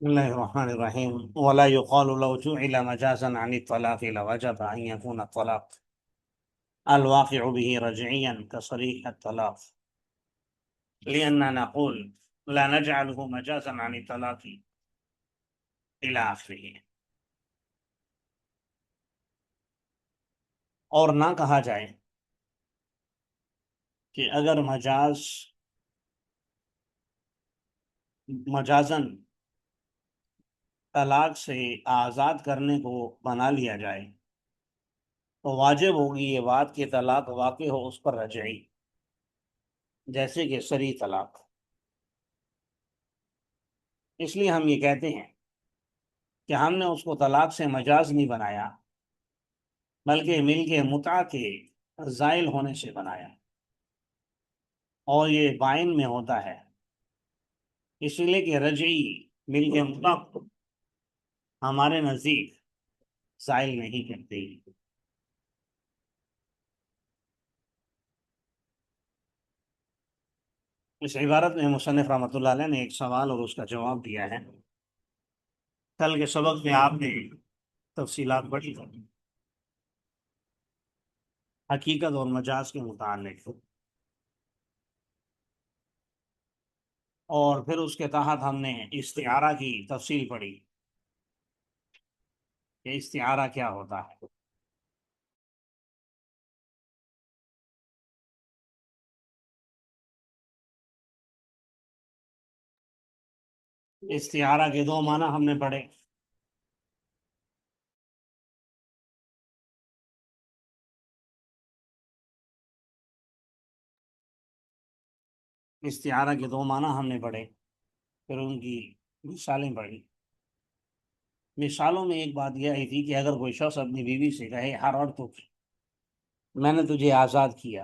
بسم الله الرحمن الرحيم. ولا يقال لو جعل مجازا عن الطلاق لوجب أن يكون الطلاق الواقع به رجعيا كصريح الطلاق، لأننا نقول لا نجعله مجازا عن الطلاق إلى آخره. اور نہ کہا جائے کہ اگر مجازن طلاق سے آزاد کرنے کو بنا لیا جائے تو واجب ہوگی یہ بات کہ طلاق واقع ہو اس پر رجعی، جیسے کہ صریح طلاق۔ اس لیے ہم یہ کہتے ہیں کہ ہم نے اس کو طلاق سے مجاز نہیں بنایا، بلکہ مل کے متع کے زائل ہونے سے بنایا، اور یہ بائن میں ہوتا ہے، اس لیے کہ رجعی مل کے متع ہمارے نزدیک زائل نہیں کرتے۔ اس عبارت میں مصنف رحمۃ اللہ علیہ نے ایک سوال اور اس کا جواب دیا ہے۔ کل کے سبق میں آپ نے تفصیلات پڑھی تھی حقیقت اور مجاز کے متعلق، اور پھر اس کے تحت ہم نے استعارہ کی تفصیل پڑھی کہ استعارہ کیا ہوتا ہے۔ استعارہ کے دو معنی ہم نے پڑھے۔ استعارہ کے دو معنی ہم نے پڑھے، پھر ان کی مثالیں پڑھی۔ مثالوں میں ایک بات یہ آئی تھی کہ اگر کوئی شخص اپنی بیوی سے کہے حررتک، میں نے تجھے آزاد کیا،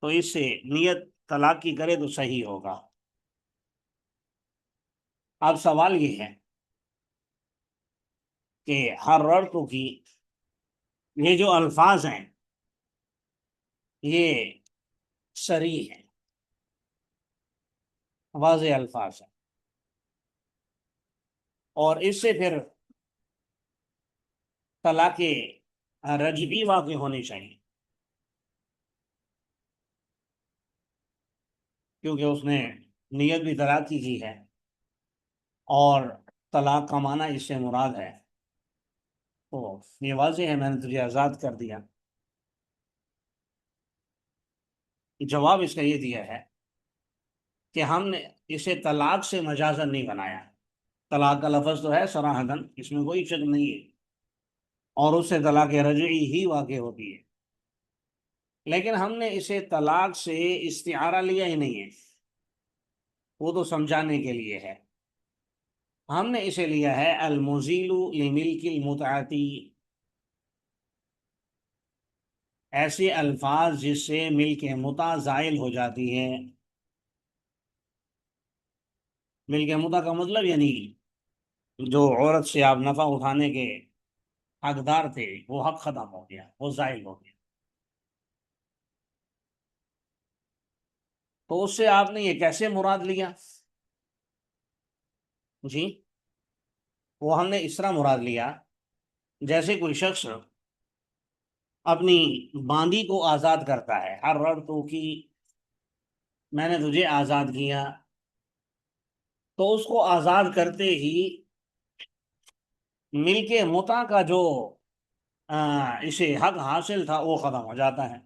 تو اس سے نیت طلاق کی کرے تو صحیح ہوگا۔ اب سوال یہ ہے کہ حررتک کی یہ جو الفاظ ہیں یہ صریح ہیں، واضح الفاظ ہیں، اور اس سے پھر طلاق رجعی واقع ہونی چاہیے، کیونکہ اس نے نیت بھی طلاق کی ہے اور طلاق کا معنی اس سے مراد ہے، تو یہ واضح ہے میں نے تجھے آزاد کر دیا۔ جواب اس کا یہ دیا ہے کہ ہم نے اسے طلاق سے مجازن نہیں بنایا۔ طلاق کا لفظ تو ہے صراحتاً، اس میں کوئی شک نہیں ہے، اور اس سے طلاق رجعی ہی واقع ہوتی ہے، لیکن ہم نے اسے طلاق سے استعارہ لیا ہی نہیں ہے، وہ تو سمجھانے کے لیے ہے۔ ہم نے اسے لیا ہے المزیل لملک المتعتی، ایسے الفاظ جس سے ملک متع زائل ہو جاتی ہے۔ ملک متع کا مطلب یعنی جو عورت سے آپ نفع اٹھانے کے حقدار تھے وہ حق ختم ہو گیا، وہ زائل ہو گیا، تو اس سے آپ نے یہ کیسے مراد لیا؟ جی، وہ ہم نے اس طرح مراد لیا جیسے کوئی شخص اپنی باندی کو آزاد کرتا ہے، حررتو کی، میں نے تجھے آزاد کیا، تو اس کو آزاد کرتے ہی ملک متع کا جو اسے حق حاصل تھا وہ ختم ہو جاتا ہے۔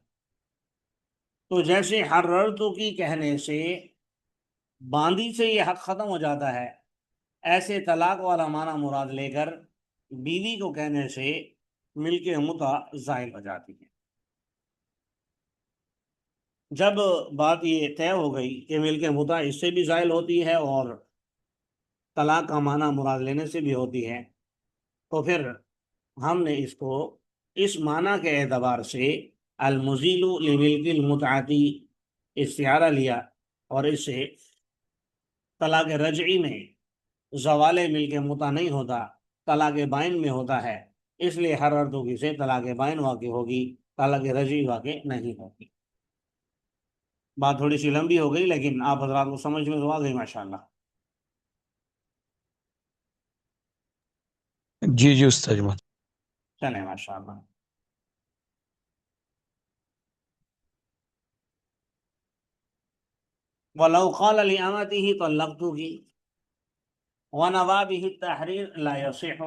تو جیسے حررتو کی کہنے سے باندی سے یہ حق ختم ہو جاتا ہے، ایسے طلاق والا معنی مراد لے کر بیوی کو کہنے سے ملک متع زائل ہو جاتی ہے۔ جب بات یہ طے ہو گئی کہ ملک متع اس سے بھی زائل ہوتی ہے اور طلاق کا معنی مراد لینے سے بھی ہوتی ہے، تو پھر ہم نے اس کو اس معنی کے اعتبار سے المزیل لملک المتعتی استعارہ لیا، اور اس سے طلاق رجعی میں زوال ملک متع نہیں ہوتا، طلاق بائن میں ہوتا ہے، اس لیے حررتو کی سے طلاق بائن واقع ہوگی، طلاق رجعی واقع نہیں ہوگی۔ بات تھوڑی سی لمبی ہو گئی، لیکن آپ حضرات کو سمجھ میں تو آ گئی ماشاء اللہ۔ جی جی استاد محترم۔ چلیں ماشاء اللہ. ولو قال لأمته طلقتك ونوى به التحرير لا يصح.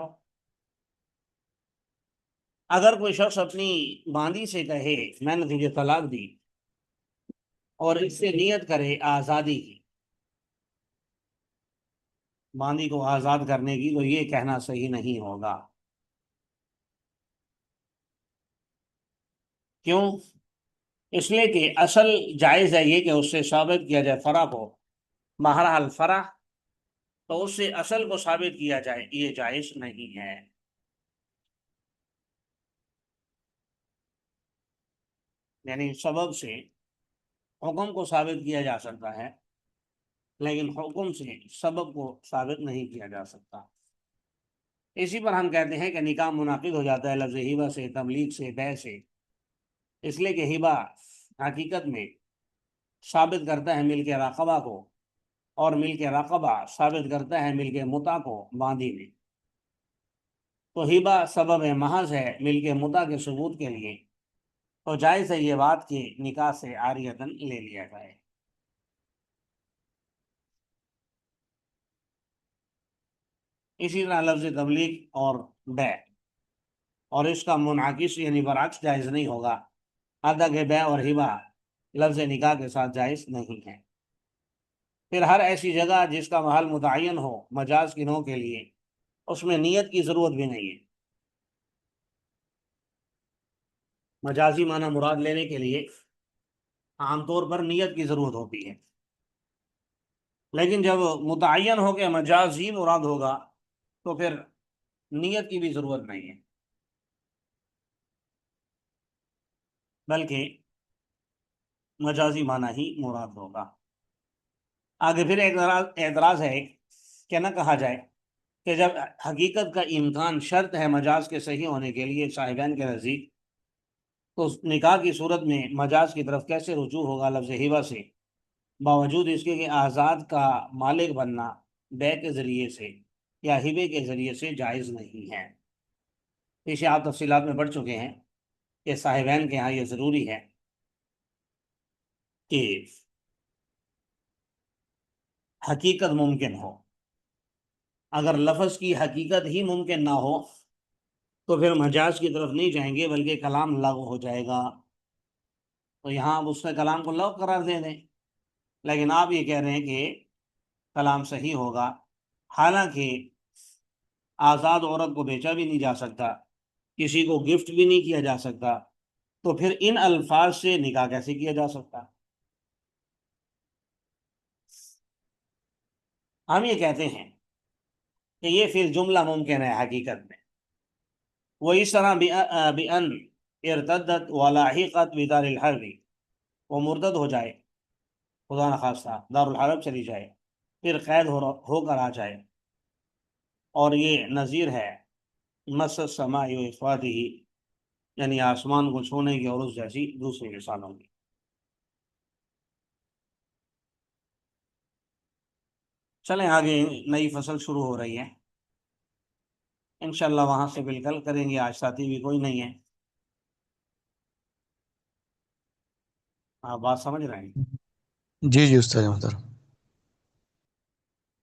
اگر کوئی شخص اپنی باندی سے کہے میں نے تجھے طلاق دی اور اس سے نیت کرے آزادی کی، باندی کو آزاد کرنے کی، تو یہ کہنا صحیح نہیں ہوگا. کیوں؟ اس لیے کہ اصل جائز ہے یہ کہ اس سے ثابت کیا جائے فرع کو. بہرحال فرع تو اس سے اصل کو ثابت کیا جائے، یہ جائز نہیں ہے. یعنی سبب سے حکم کو ثابت کیا جا سکتا ہے لیکن حکم سے سبب کو ثابت نہیں کیا جا سکتا. اسی پر ہم کہتے ہیں کہ نکاح منعقد ہو جاتا ہے لفظ ہبہ سے، تملیغ سے، بیع سے. اس لیے کہ ہبہ حقیقت میں ثابت کرتا ہے ملک راقبہ کو، اور ملک راقبہ ثابت کرتا ہے ملک متع کو باندی میں. تو ہبہ سبب محض ہے ملک متع کے ثبوت کے لیے. تو جائز ہے یہ بات کہ نکاح سے عاریتاً لے لیا جائے. اسی طرح لفظ تبلیغ اور بیع اور اس کا منعکس یعنی برعکس جائز نہیں ہوگا، حتیٰ کہ بیع اور ہبہ لفظ نکاح کے ساتھ جائز نہیں ہے. پھر ہر ایسی جگہ جس کا محل متعین ہو مجاز کی نو کے لیے، اس میں نیت کی ضرورت بھی نہیں ہے. مجازی معنی مراد لینے کے لیے عام طور پر نیت کی ضرورت ہوتی ہے، لیکن جب متعین ہو کے مجازی مراد ہوگا تو پھر نیت کی بھی ضرورت نہیں ہے، بلکہ مجازی معنی ہی مراد ہوگا. آگے پھر اعتراض ہے کہ نہ کہا جائے کہ جب حقیقت کا امکان شرط ہے مجاز کے صحیح ہونے کے لیے صاحبین کے نزدیک، تو نکاح کی صورت میں مجاز کی طرف کیسے رجوع ہوگا لفظ ہبہ سے، باوجود اس کے کہ آزاد کا مالک بننا بیع کے ذریعے سے یا ہبے کے ذریعے سے جائز نہیں ہے. پیچھے آپ تفصیلات میں پڑھ چکے ہیں کہ صاحبین کے ہاں یہ ضروری ہے کہ حقیقت ممکن ہو. اگر لفظ کی حقیقت ہی ممکن نہ ہو تو پھر مجاز کی طرف نہیں جائیں گے بلکہ کلام لغو ہو جائے گا. تو یہاں آپ اس نے کلام کو لغو قرار دے دیں، لیکن آپ یہ کہہ رہے ہیں کہ کلام صحیح ہوگا، حالانکہ آزاد عورت کو بیچا بھی نہیں جا سکتا، کسی کو گفٹ بھی نہیں کیا جا سکتا، تو پھر ان الفاظ سے نکاح کیسے کیا جا سکتا؟ ہم یہ کہتے ہیں کہ یہ پھر جملہ ممکن ہے حقیقت میں. وہ اس طرح بأن ارتدت ولاحقت بدار الحرب، وہ مرتد ہو جائے، خدا نخواستہ دار الحرب چلی جائے، پھر قید ہو کر آ جائے، اور یہ نظیر ہے مس السماء و اخواتہ، یعنی آسمان کو چھونے کی اور اس جیسی دوسری مثالوں کی. چلیں آگے، نئی فصل شروع ہو رہی ہے انشاءاللہ، وہاں سے بالکل کریں گے. آج ساتھی بھی کوئی نہیں ہے. آپ بات سمجھ رہے ہیں؟ جی جی استاد محترم۔